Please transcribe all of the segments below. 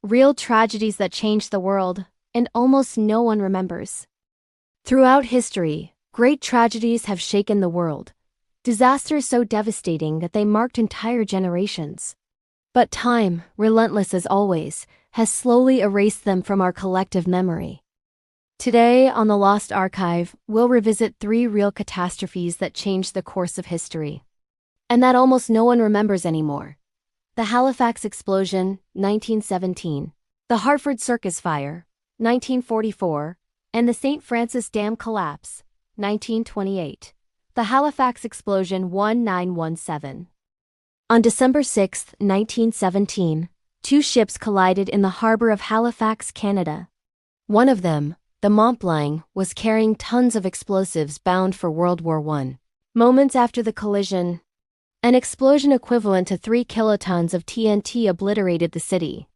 real tragedies that changed the world, and almost no one remembers. Throughout history, great tragedies have shaken the world, disasters so devastating that they marked entire generations. But time, relentless as always, has slowly erased them from our collective memory. Today, on The Lost Archive, we'll revisit 3 real catastrophes that changed the course of history, and that almost no one remembers anymore. The Halifax Explosion, 1917, the Hartford Circus Fire, 1944, and the St. Francis Dam Collapse, 1928. The Halifax Explosion 1917. On December 6, 1917, 2 ships collided in the harbor of Halifax, Canada. One of them, the Mont Blanc, was carrying tons of explosives bound for World War I. Moments after the collision, an explosion equivalent to 3 kilotons of TNT obliterated the city.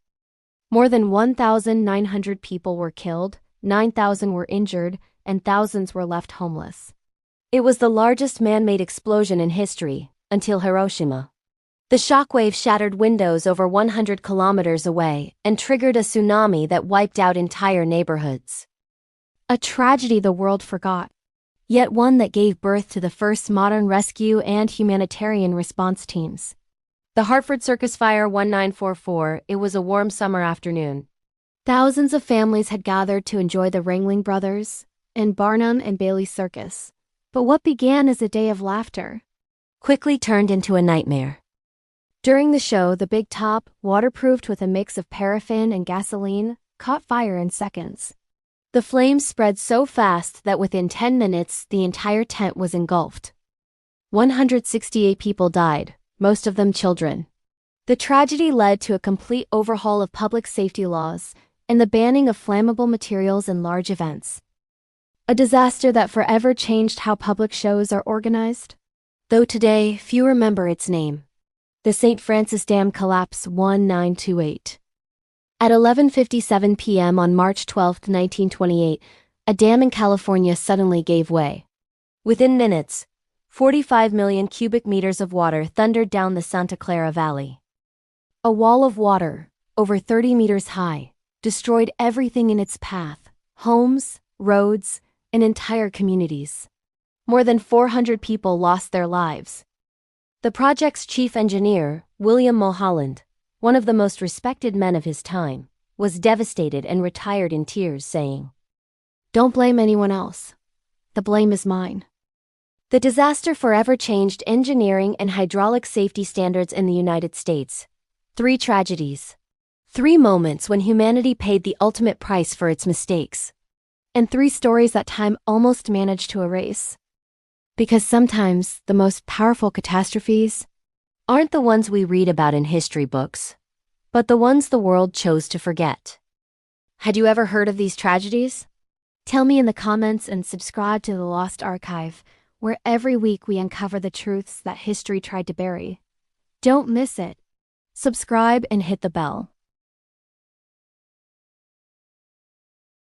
More than 1,900 people were killed, 9,000 were injured, and thousands were left homeless. It was the largest man-made explosion in history, until Hiroshima. The shockwave shattered windows over 100 kilometers away and triggered a tsunami that wiped out entire neighborhoods. A tragedy the world forgot, yet one that gave birth to the first modern rescue and humanitarian response teams. The Hartford Circus Fire 1944. It was a warm summer afternoon. Thousands of families had gathered to enjoy the Ringling Brothers and Barnum and Bailey Circus. But what began as a day of laughter quickly turned into a nightmare. During the show, the big top, waterproofed with a mix of paraffin and gasoline, caught fire in seconds. The flames spread so fast that within 10 minutes, the entire tent was engulfed. 168 people died, most of them children. The tragedy led to a complete overhaul of public safety laws and the banning of flammable materials in large events. A disaster that forever changed how public shows are organized. Though today, few remember its name. The St. Francis Dam Collapse 1928. At 11:57 p.m. on March 12, 1928, a dam in California suddenly gave way. Within minutes, 45 million cubic meters of water thundered down the Santa Clara Valley. A wall of water, over 30 meters high, destroyed everything in its path: homes, roads, and entire communities. More than 400 people lost their lives. The project's chief engineer, William Mulholland, one of the most respected men of his time, was devastated and retired in tears, saying, "Don't blame anyone else. The blame is mine." The disaster forever changed engineering and hydraulic safety standards in the United States. 3 tragedies. 3 moments when humanity paid the ultimate price for its mistakes. And 3 stories that time almost managed to erase. Because sometimes the most powerful catastrophes aren't the ones we read about in history books, but the ones the world chose to forget. Had you ever heard of these tragedies? Tell me in the comments and subscribe to The Lost Archive, where every week we uncover the truths that history tried to bury. Don't miss it. Subscribe and hit the bell.